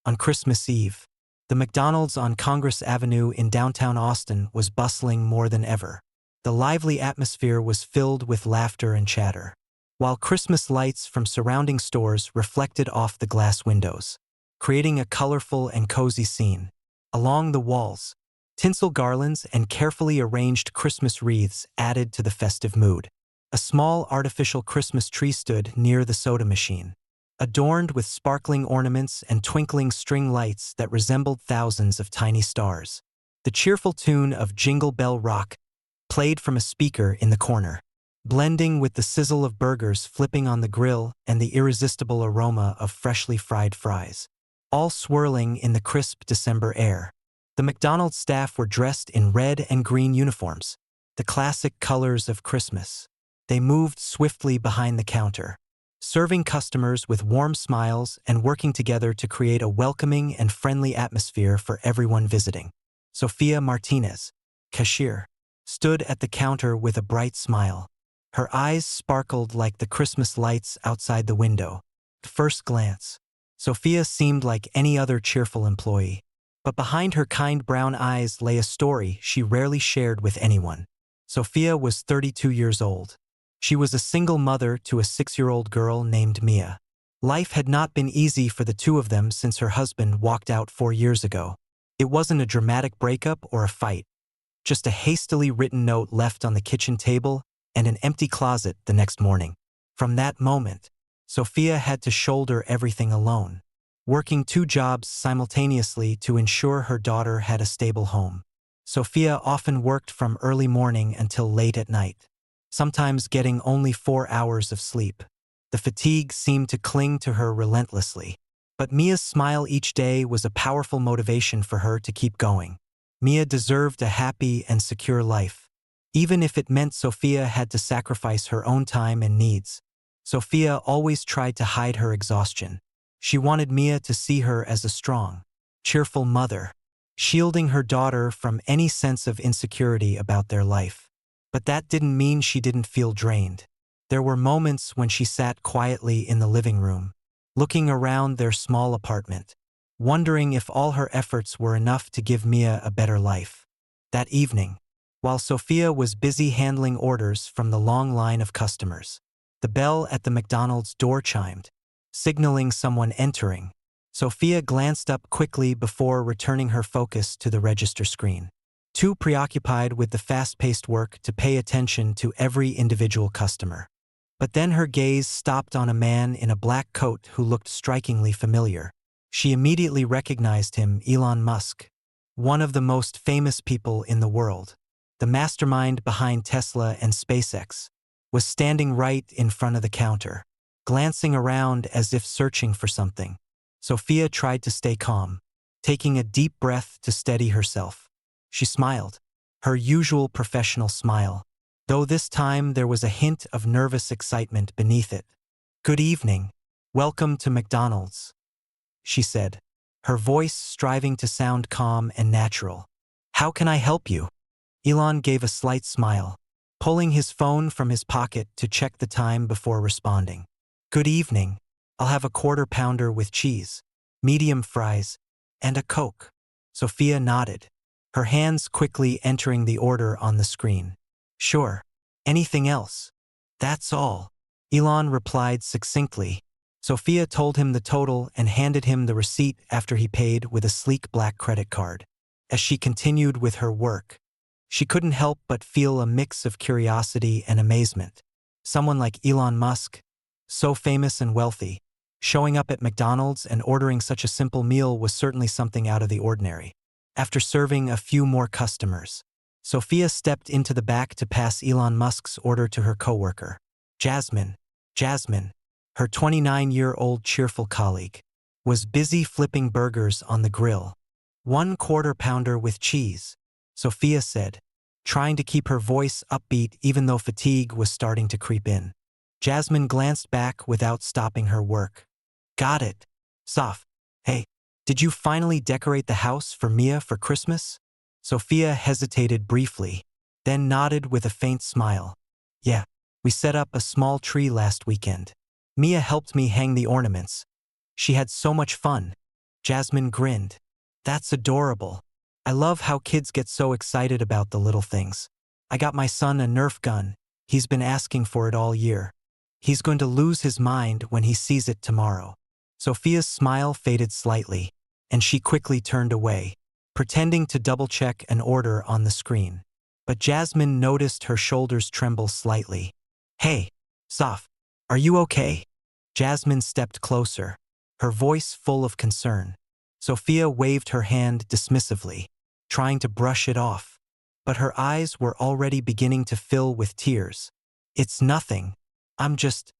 On Christmas Eve, the McDonald's on Congress Avenue in downtown Austin was bustling more than ever. The lively atmosphere was filled with laughter and chatter, while Christmas lights from surrounding stores reflected off the glass windows, creating a colorful and cozy scene. Along the walls, tinsel garlands and carefully arranged Christmas wreaths added to the festive mood. A small artificial Christmas tree stood near the soda machine, adorned with sparkling ornaments and twinkling string lights that resembled thousands of tiny stars. The cheerful tune of Jingle Bell Rock played from a speaker in the corner, blending with the sizzle of burgers flipping on the grill and the irresistible aroma of freshly fried fries, all swirling in the crisp December air. The McDonald's staff were dressed in red and green uniforms, the classic colors of Christmas. They moved swiftly behind the counter, serving customers with warm smiles and working together to create a welcoming and friendly atmosphere for everyone visiting. Sophia Martinez, cashier, stood at the counter with a bright smile. Her eyes sparkled like the Christmas lights outside the window. At first glance, Sophia seemed like any other cheerful employee, but behind her kind brown eyes lay a story she rarely shared with anyone. Sophia was 32 years old. She was a single mother to a 6-year-old girl named Mia. Life had not been easy for the two of them since her husband walked out 4 years ago. It wasn't a dramatic breakup or a fight, just a hastily written note left on the kitchen table and an empty closet the next morning. From that moment, Sophia had to shoulder everything alone, working 2 jobs simultaneously to ensure her daughter had a stable home. Sophia often worked from early morning until late at night, sometimes getting only 4 hours of sleep. The fatigue seemed to cling to her relentlessly, but Mia's smile each day was a powerful motivation for her to keep going. Mia deserved a happy and secure life, even if it meant Sophia had to sacrifice her own time and needs. Sophia always tried to hide her exhaustion. She wanted Mia to see her as a strong, cheerful mother, shielding her daughter from any sense of insecurity about their life. But that didn't mean she didn't feel drained. There were moments when she sat quietly in the living room, looking around their small apartment, wondering if all her efforts were enough to give Mia a better life. That evening, while Sophia was busy handling orders from the long line of customers, the bell at the McDonald's door chimed, signaling someone entering. Sophia glanced up quickly before returning her focus to the register screen, too preoccupied with the fast-paced work to pay attention to every individual customer. But then her gaze stopped on a man in a black coat who looked strikingly familiar. She immediately recognized him, Elon Musk, one of the most famous people in the world. The mastermind behind Tesla and SpaceX was standing right in front of the counter, glancing around as if searching for something. Sophia tried to stay calm, taking a deep breath to steady herself. She smiled, her usual professional smile, though this time there was a hint of nervous excitement beneath it. "Good evening. Welcome to McDonald's," she said, her voice striving to sound calm and natural. "How can I help you?" Elon gave a slight smile, pulling his phone from his pocket to check the time before responding. "Good evening. I'll have a quarter pounder with cheese, medium fries, and a Coke." Sophia nodded, her hands quickly entering the order on the screen. "Sure. Anything else?" "That's all," Elon replied succinctly. Sophia told him the total and handed him the receipt after he paid with a sleek black credit card. As she continued with her work, she couldn't help but feel a mix of curiosity and amazement. Someone like Elon Musk, so famous and wealthy, showing up at McDonald's and ordering such a simple meal was certainly something out of the ordinary. After serving a few more customers, Sophia stepped into the back to pass Elon Musk's order to her coworker, Jasmine. Jasmine, her 29-year-old cheerful colleague, was busy flipping burgers on the grill. "1 quarter pounder with cheese," Sophia said, trying to keep her voice upbeat even though fatigue was starting to creep in. Jasmine glanced back without stopping her work. "Got it. Soph. Hey, did you finally decorate the house for Mia for Christmas?" Sophia hesitated briefly, then nodded with a faint smile. "Yeah, we set up a small tree last weekend. Mia helped me hang the ornaments. She had so much fun." Jasmine grinned. That's adorable. I love how kids get so excited about the little things. I got my son a Nerf gun. He's been asking for it all year. He's going to lose his mind when he sees it tomorrow. Sophia's smile faded slightly, and she quickly turned away, pretending to double-check an order on the screen. But Jasmine noticed her shoulders tremble slightly. Hey, Soph, are you okay? Jasmine stepped closer, her voice full of concern. Sophia waved her hand dismissively, trying to brush it off, but her eyes were already beginning to fill with tears. It's nothing. I'm just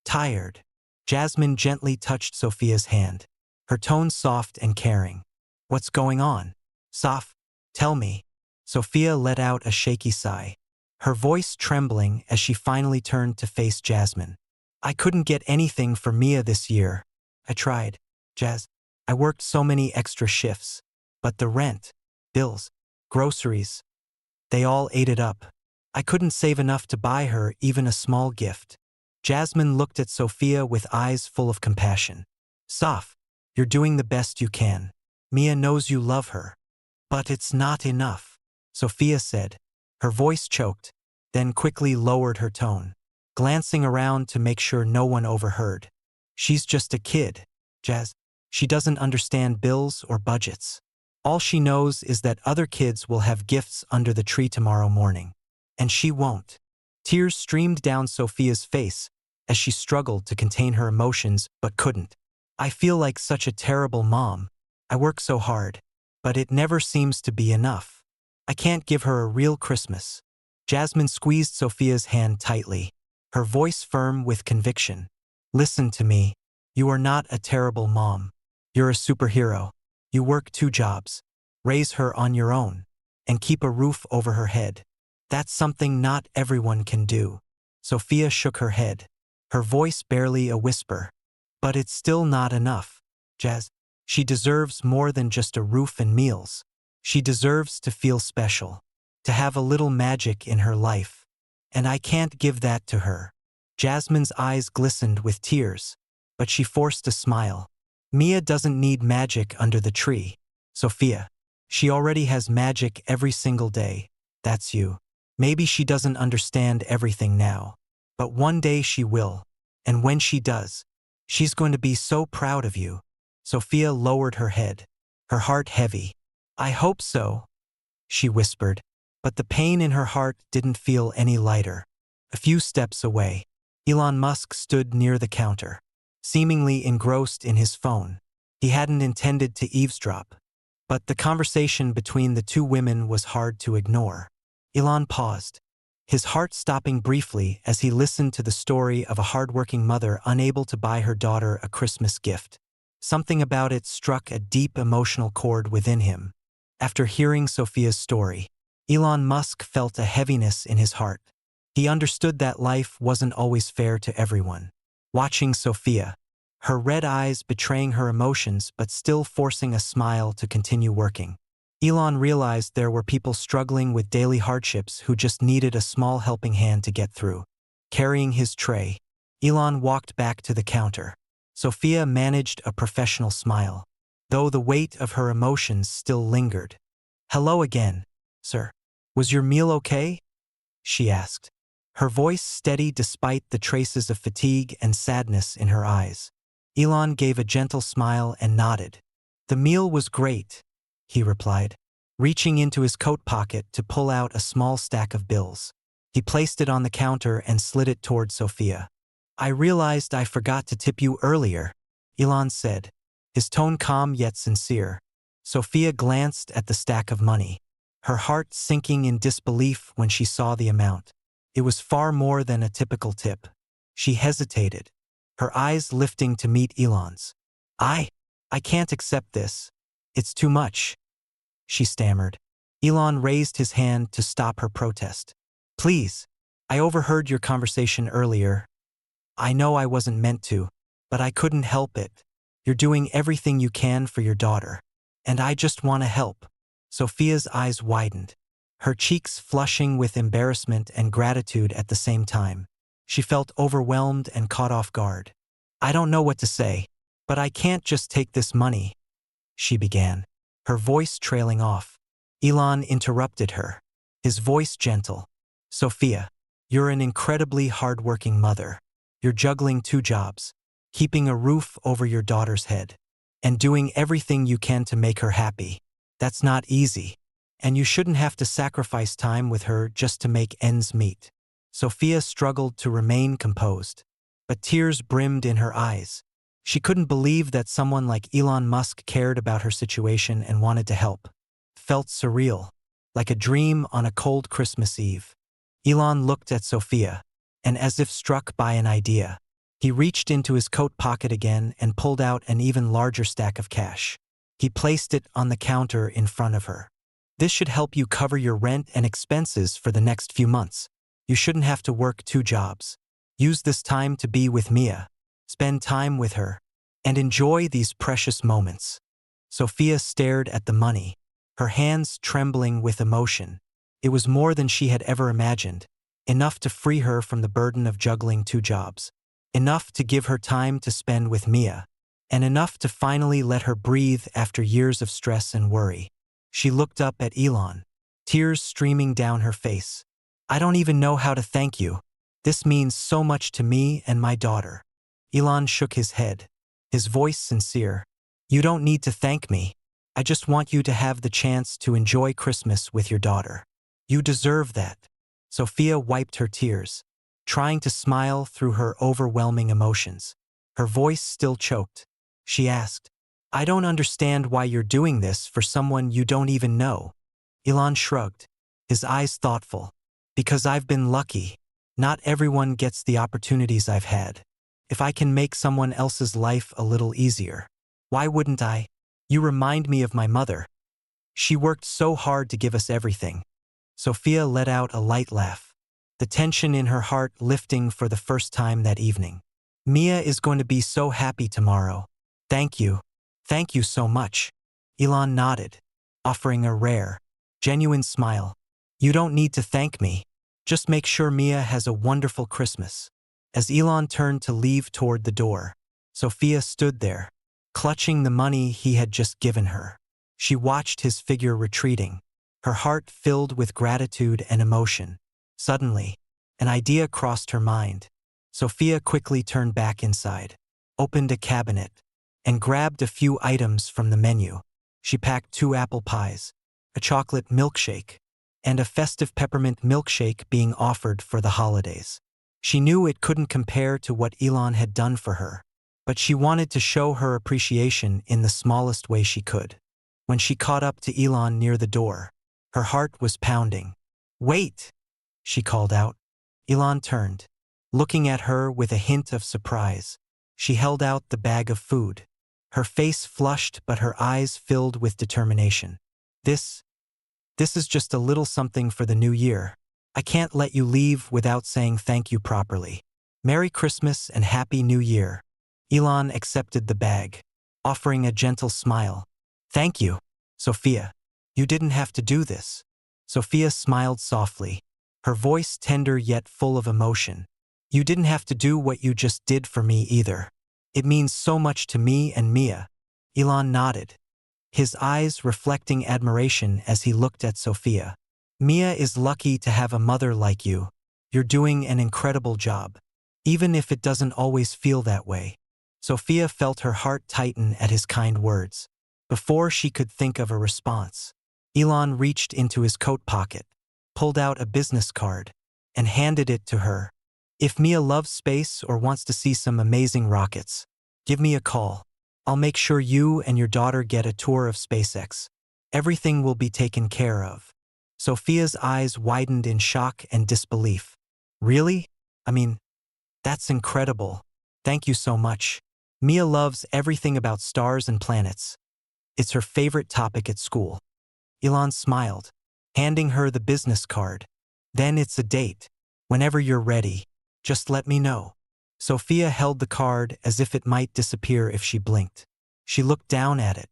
tired. Jasmine gently touched Sophia's hand, her tone soft and caring. What's going on? Soph, tell me. Sophia let out a shaky sigh, her voice trembling as she finally turned to face Jasmine. I couldn't get anything for Mia this year. I tried, Jazz. I worked so many extra shifts, but the rent, bills, groceries, they all ate it up. I couldn't save enough to buy her even a small gift. Jasmine looked at Sophia with eyes full of compassion. Soph, you're doing the best you can. Mia knows you love her. But it's not enough, Sophia said. Her voice choked, then quickly lowered her tone, glancing around to make sure no one overheard. She's just a kid, Jazz. She doesn't understand bills or budgets. All she knows is that other kids will have gifts under the tree tomorrow morning. And she won't. Tears streamed down Sophia's face as she struggled to contain her emotions but couldn't. I feel like such a terrible mom. I work so hard, but it never seems to be enough. I can't give her a real Christmas. Jasmine squeezed Sophia's hand tightly, her voice firm with conviction. Listen to me. You are not a terrible mom. You're a superhero. You work 2 jobs, raise her on your own, and keep a roof over her head. That's something not everyone can do. Sophia shook her head, her voice barely a whisper. But it's still not enough, Jazz. She deserves more than just a roof and meals. She deserves to feel special, to have a little magic in her life. And I can't give that to her. Jasmine's eyes glistened with tears, but she forced a smile. Mia doesn't need magic under the tree, Sophia. She already has magic every single day. That's you. Maybe she doesn't understand everything now, but one day she will. And when she does, she's going to be so proud of you. Sophia lowered her head, her heart heavy. I hope so, she whispered, but the pain in her heart didn't feel any lighter. A few steps away, Elon Musk stood near the counter, seemingly engrossed in his phone. He hadn't intended to eavesdrop, but the conversation between the 2 women was hard to ignore. Elon paused, his heart stopping briefly as he listened to the story of a hardworking mother unable to buy her daughter a Christmas gift. Something about it struck a deep emotional chord within him. After hearing Sophia's story, Elon Musk felt a heaviness in his heart. He understood that life wasn't always fair to everyone. Watching Sophia, her red eyes betraying her emotions but still forcing a smile to continue working, Elon realized there were people struggling with daily hardships who just needed a small helping hand to get through. Carrying his tray, Elon walked back to the counter. Sophia managed a professional smile, though the weight of her emotions still lingered. Hello again, sir. Was your meal okay? She asked, her voice steady despite the traces of fatigue and sadness in her eyes. Elon gave a gentle smile and nodded. The meal was great, he replied, reaching into his coat pocket to pull out a small stack of bills. He placed it on the counter and slid it toward Sophia. I realized I forgot to tip you earlier, Elon said, his tone calm yet sincere. Sophia glanced at the stack of money, her heart sinking in disbelief when she saw the amount. It was far more than a typical tip. She hesitated, her eyes lifting to meet Elon's. I can't accept this. It's too much, she stammered. Elon raised his hand to stop her protest. Please, I overheard your conversation earlier. I know I wasn't meant to, but I couldn't help it. You're doing everything you can for your daughter, and I just want to help. Sophia's eyes widened, her cheeks flushing with embarrassment and gratitude at the same time. She felt overwhelmed and caught off guard. I don't know what to say, but I can't just take this money. she began, her voice trailing off. Elon interrupted her, his voice gentle. Sophia, you're an incredibly hard-working mother. You're juggling 2 jobs, keeping a roof over your daughter's head, and doing everything you can to make her happy. That's not easy, and you shouldn't have to sacrifice time with her just to make ends meet. Sophia struggled to remain composed, but tears brimmed in her eyes. She couldn't believe that someone like Elon Musk cared about her situation and wanted to help. Felt surreal, like a dream on a cold Christmas Eve. Elon looked at Sophia, and as if struck by an idea, he reached into his coat pocket again and pulled out an even larger stack of cash. He placed it on the counter in front of her. This should help you cover your rent and expenses for the next few months. You shouldn't have to work 2 jobs. Use this time to be with Mia. Spend time with her, and enjoy these precious moments. Sophia stared at the money, her hands trembling with emotion. It was more than she had ever imagined, enough to free her from the burden of juggling 2 jobs, enough to give her time to spend with Mia, and enough to finally let her breathe after years of stress and worry. She looked up at Elon, tears streaming down her face. I don't even know how to thank you. This means so much to me and my daughter. Elon shook his head, his voice sincere. You don't need to thank me. I just want you to have the chance to enjoy Christmas with your daughter. You deserve that. Sophia wiped her tears, trying to smile through her overwhelming emotions. Her voice still choked. She asked, I don't understand why you're doing this for someone you don't even know. Elon shrugged, his eyes thoughtful. Because I've been lucky. Not everyone gets the opportunities I've had. If I can make someone else's life a little easier, why wouldn't I? You remind me of my mother. She worked so hard to give us everything. Sophia let out a light laugh, the tension in her heart lifting for the first time that evening. Mia is going to be so happy tomorrow. Thank you. Thank you so much. Elon nodded, offering a rare, genuine smile. You don't need to thank me. Just make sure Mia has a wonderful Christmas. As Elon turned to leave toward the door, Sophia stood there, clutching the money he had just given her. She watched his figure retreating, her heart filled with gratitude and emotion. Suddenly, an idea crossed her mind. Sophia quickly turned back inside, opened a cabinet, and grabbed a few items from the menu. She packed 2 apple pies, a chocolate milkshake, and a festive peppermint milkshake being offered for the holidays. She knew it couldn't compare to what Elon had done for her, but she wanted to show her appreciation in the smallest way she could. When she caught up to Elon near the door, her heart was pounding. Wait, she called out. Elon turned, looking at her with a hint of surprise. She held out the bag of food, her face flushed but her eyes filled with determination. This is just a little something for the new year. I can't let you leave without saying thank you properly. Merry Christmas and Happy New Year. Elon accepted the bag, offering a gentle smile. Thank you, Sophia. You didn't have to do this. Sophia smiled softly, her voice tender yet full of emotion. You didn't have to do what you just did for me either. It means so much to me and Mia. Elon nodded, his eyes reflecting admiration as he looked at Sophia. Mia is lucky to have a mother like you. You're doing an incredible job, even if it doesn't always feel that way. Sophia felt her heart tighten at his kind words. Before she could think of a response, Elon reached into his coat pocket, pulled out a business card, and handed it to her. If Mia loves space or wants to see some amazing rockets, give me a call. I'll make sure you and your daughter get a tour of SpaceX. Everything will be taken care of. Sophia's eyes widened in shock and disbelief. Really? I mean, that's incredible. Thank you so much. Mia loves everything about stars and planets. It's her favorite topic at school. Elon smiled, handing her the business card. Then it's a date. Whenever you're ready, just let me know. Sophia held the card as if it might disappear if she blinked. She looked down at it,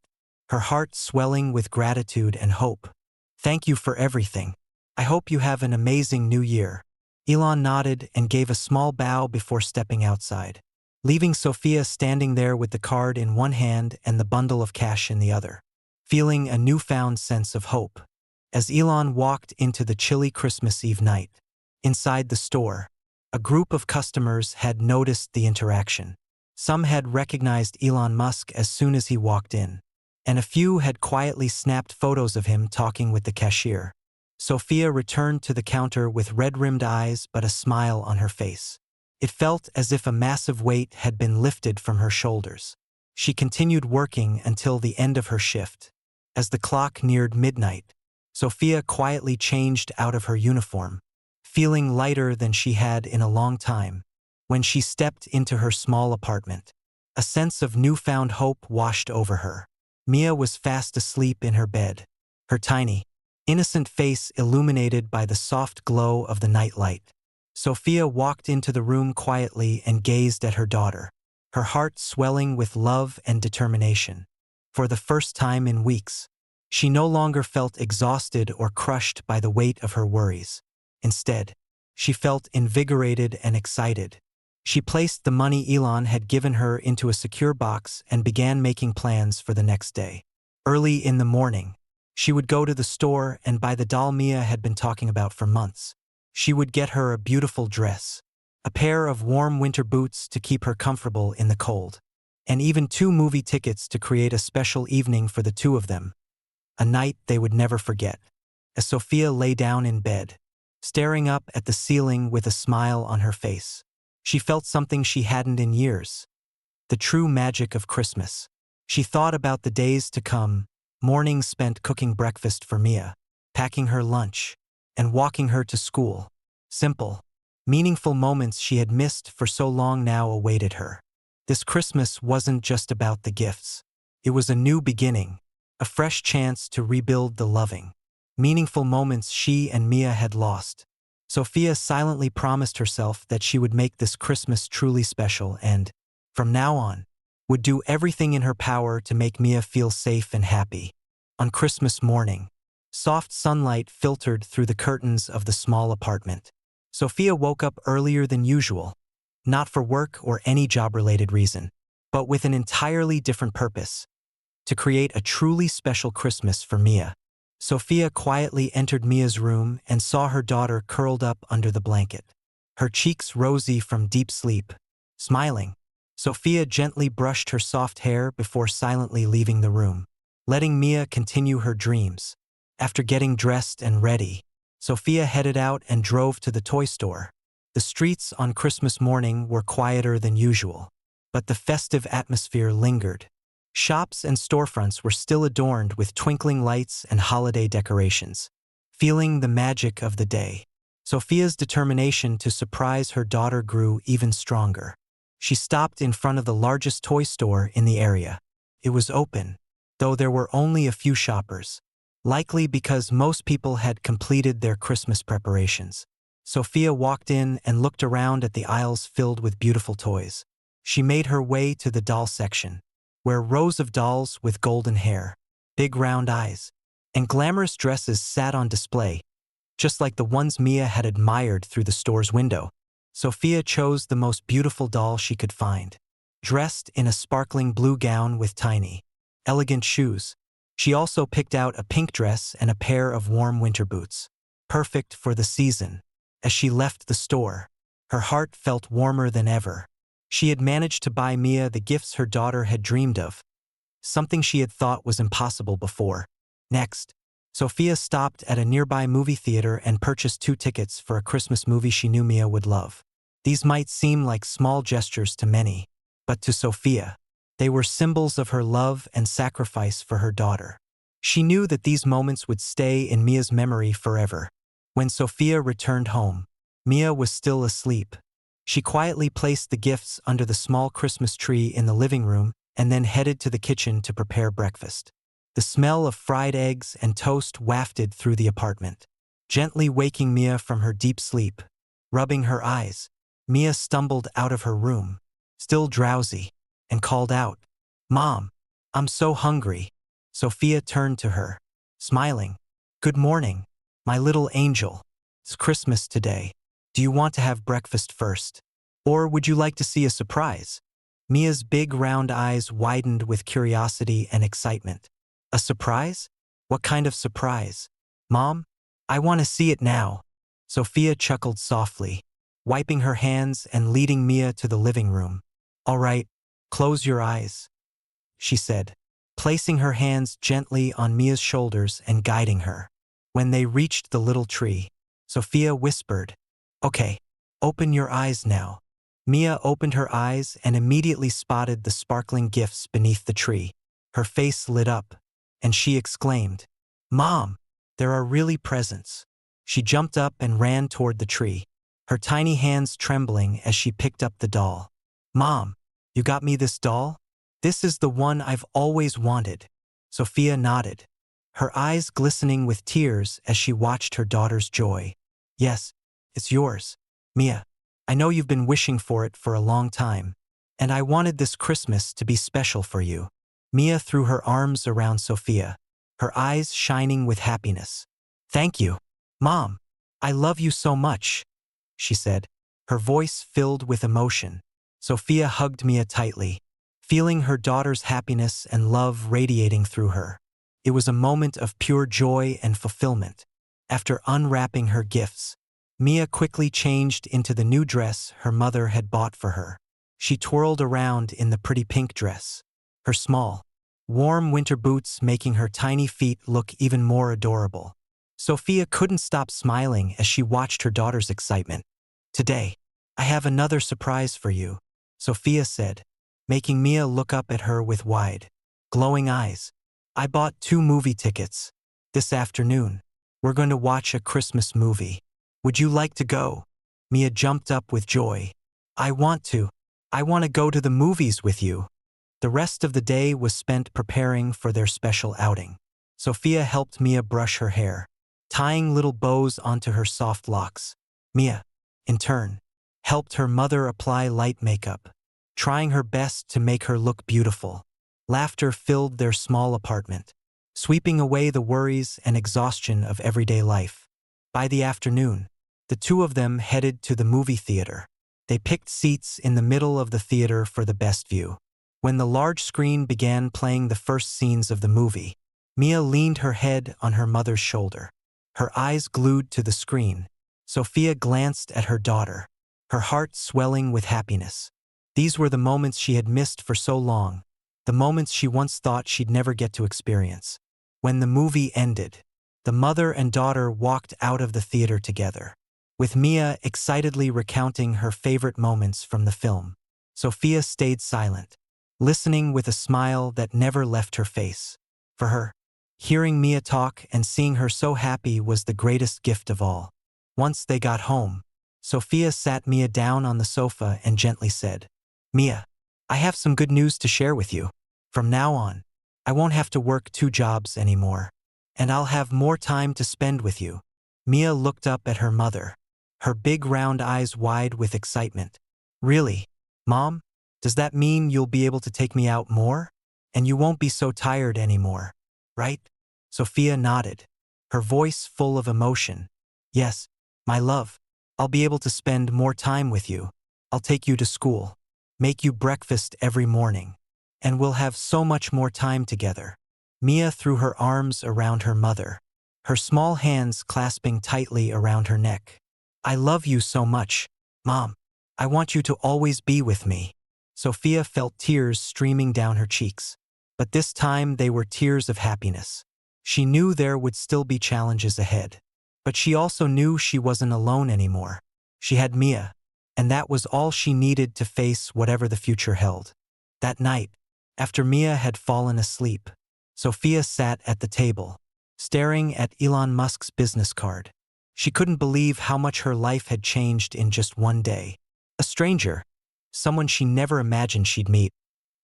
her heart swelling with gratitude and hope. Thank you for everything. I hope you have an amazing new year. Elon nodded and gave a small bow before stepping outside, leaving Sophia standing there with the card in one hand and the bundle of cash in the other, feeling a newfound sense of hope. As Elon walked into the chilly Christmas Eve night, inside the store, a group of customers had noticed the interaction. Some had recognized Elon Musk as soon as he walked in, and a few had quietly snapped photos of him talking with the cashier. Sophia returned to the counter with red-rimmed eyes but a smile on her face. It felt as if a massive weight had been lifted from her shoulders. She continued working until the end of her shift. As the clock neared midnight, Sophia quietly changed out of her uniform, feeling lighter than she had in a long time. When she stepped into her small apartment, a sense of newfound hope washed over her. Mia was fast asleep in her bed, her tiny, innocent face illuminated by the soft glow of the nightlight. Sophia walked into the room quietly and gazed at her daughter, her heart swelling with love and determination. For the first time in weeks, she no longer felt exhausted or crushed by the weight of her worries. Instead, she felt invigorated and excited. She placed the money Elon had given her into a secure box and began making plans for the next day. Early in the morning, she would go to the store and buy the doll Mia had been talking about for months. She would get her a beautiful dress, a pair of warm winter boots to keep her comfortable in the cold, and even 2 movie tickets to create a special evening for the two of them, a night they would never forget. As Sophia lay down in bed, staring up at the ceiling with a smile on her face, she felt something she hadn't in years: the true magic of Christmas. She thought about the days to come, mornings spent cooking breakfast for Mia, packing her lunch, and walking her to school. Simple, meaningful moments she had missed for so long now awaited her. This Christmas wasn't just about the gifts. It was a new beginning, a fresh chance to rebuild the loving, meaningful moments she and Mia had lost. Sophia silently promised herself that she would make this Christmas truly special and, from now on, would do everything in her power to make Mia feel safe and happy. On Christmas morning, soft sunlight filtered through the curtains of the small apartment. Sophia woke up earlier than usual, not for work or any job-related reason, but with an entirely different purpose: to create a truly special Christmas for Mia. Sophia quietly entered Mia's room and saw her daughter curled up under the blanket, her cheeks rosy from deep sleep. Smiling, Sophia gently brushed her soft hair before silently leaving the room, letting Mia continue her dreams. After getting dressed and ready, Sophia headed out and drove to the toy store. The streets on Christmas morning were quieter than usual, but the festive atmosphere lingered. Shops and storefronts were still adorned with twinkling lights and holiday decorations. Feeling the magic of the day, Sophia's determination to surprise her daughter grew even stronger. She stopped in front of the largest toy store in the area. It was open, though there were only a few shoppers, likely because most people had completed their Christmas preparations. Sophia walked in and looked around at the aisles filled with beautiful toys. She made her way to the doll section, where rows of dolls with golden hair, big round eyes, and glamorous dresses sat on display, just like the ones Mia had admired through the store's window. Sophia chose the most beautiful doll she could find, dressed in a sparkling blue gown with tiny, elegant shoes. She also picked out a pink dress and a pair of warm winter boots, perfect for the season. As she left the store, her heart felt warmer than ever. She had managed to buy Mia the gifts her daughter had dreamed of, something she had thought was impossible before. Next, Sophia stopped at a nearby movie theater and purchased 2 tickets for a Christmas movie she knew Mia would love. These might seem like small gestures to many, but to Sophia, they were symbols of her love and sacrifice for her daughter. She knew that these moments would stay in Mia's memory forever. When Sophia returned home, Mia was still asleep. She quietly placed the gifts under the small Christmas tree in the living room and then headed to the kitchen to prepare breakfast. The smell of fried eggs and toast wafted through the apartment, gently waking Mia from her deep sleep. Rubbing her eyes, Mia stumbled out of her room, still drowsy, and called out, "Mom, I'm so hungry." Sophia turned to her, smiling. "Good morning, my little angel. It's Christmas today. Do you want to have breakfast first? Or would you like to see a surprise?" Mia's big round eyes widened with curiosity and excitement. A surprise? What kind of surprise? Mom? I want to see it now. Sophia chuckled softly, wiping her hands and leading Mia to the living room. All right, close your eyes, she said, placing her hands gently on Mia's shoulders and guiding her. When they reached the little tree, Sophia whispered, Okay, open your eyes now. Mia opened her eyes and immediately spotted the sparkling gifts beneath the tree. Her face lit up, and she exclaimed, Mom, there are really presents. She jumped up and ran toward the tree, her tiny hands trembling as she picked up the doll. Mom, you got me this doll? This is the one I've always wanted. Sophia nodded, her eyes glistening with tears as she watched her daughter's joy. Yes, it's yours, Mia. I know you've been wishing for it for a long time, and I wanted this Christmas to be special for you. Mia threw her arms around Sophia, her eyes shining with happiness. Thank you, Mom. I love you so much, she said, her voice filled with emotion. Sophia hugged Mia tightly, feeling her daughter's happiness and love radiating through her. It was a moment of pure joy and fulfillment. After unwrapping her gifts, Mia quickly changed into the new dress her mother had bought for her. She twirled around in the pretty pink dress, her small, warm winter boots making her tiny feet look even more adorable. Sophia couldn't stop smiling as she watched her daughter's excitement. Today, I have another surprise for you, Sophia said, making Mia look up at her with wide, glowing eyes. I bought 2 movie tickets. This afternoon, we're going to watch a Christmas movie. Would you like to go? Mia jumped up with joy. I want to. I want to go to the movies with you. The rest of the day was spent preparing for their special outing. Sophia helped Mia brush her hair, tying little bows onto her soft locks. Mia, in turn, helped her mother apply light makeup, trying her best to make her look beautiful. Laughter filled their small apartment, sweeping away the worries and exhaustion of everyday life. By the afternoon, the two of them headed to the movie theater. They picked seats in the middle of the theater for the best view. When the large screen began playing the first scenes of the movie, Mia leaned her head on her mother's shoulder, her eyes glued to the screen. Sophia glanced at her daughter, her heart swelling with happiness. These were the moments she had missed for so long, the moments she once thought she'd never get to experience. When the movie ended, the mother and daughter walked out of the theater together, with Mia excitedly recounting her favorite moments from the film. Sophia stayed silent, listening with a smile that never left her face. For her, hearing Mia talk and seeing her so happy was the greatest gift of all. Once they got home, Sophia sat Mia down on the sofa and gently said, Mia, I have some good news to share with you. From now on, I won't have to work 2 jobs anymore, and I'll have more time to spend with you. Mia looked up at her mother, her big round eyes wide with excitement. Really, Mom? Does that mean you'll be able to take me out more? And you won't be so tired anymore, right? Sophia nodded, her voice full of emotion. Yes, my love. I'll be able to spend more time with you. I'll take you to school, make you breakfast every morning, and we'll have so much more time together. Mia threw her arms around her mother, her small hands clasping tightly around her neck. I love you so much, Mom. I want you to always be with me. Sophia felt tears streaming down her cheeks, but this time they were tears of happiness. She knew there would still be challenges ahead, but she also knew she wasn't alone anymore. She had Mia, and that was all she needed to face whatever the future held. That night, after Mia had fallen asleep, Sophia sat at the table, staring at Elon Musk's business card. She couldn't believe how much her life had changed in just one day. A stranger, someone she never imagined she'd meet,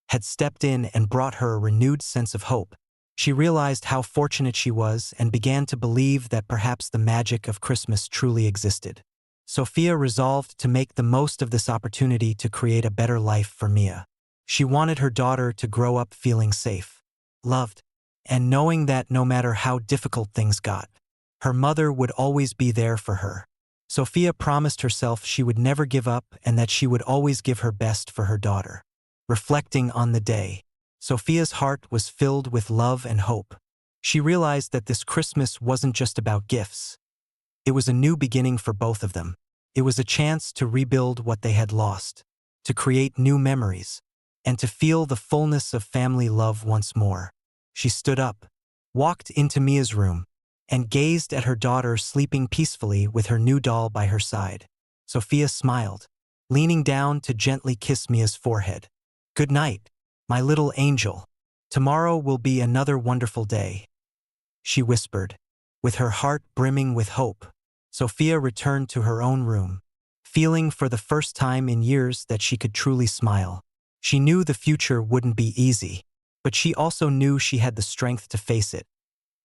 had stepped in and brought her a renewed sense of hope. She realized how fortunate she was and began to believe that perhaps the magic of Christmas truly existed. Sophia resolved to make the most of this opportunity to create a better life for Mia. She wanted her daughter to grow up feeling safe, loved, and knowing that no matter how difficult things got, her mother would always be there for her. Sophia promised herself she would never give up and that she would always give her best for her daughter. reflecting on the day. Sophia's heart was filled with love and hope. She realized that this Christmas wasn't just about gifts. It was a new beginning for both of them. It was a chance to rebuild what they had lost, to create new memories, and to feel the fullness of family love once more. She stood up, walked into Mia's room, and gazed at her daughter sleeping peacefully with her new doll by her side. Sophia smiled, leaning down to gently kiss Mia's forehead. "Good night, my little angel. Tomorrow will be another wonderful day," she whispered, with her heart brimming with hope. Sophia returned to her own room, feeling for the first time in years that she could truly smile. She knew the future wouldn't be easy, but she also knew she had the strength to face it,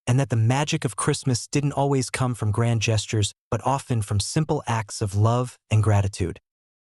and that the magic of Christmas didn't always come from grand gestures, but often from simple acts of love and gratitude.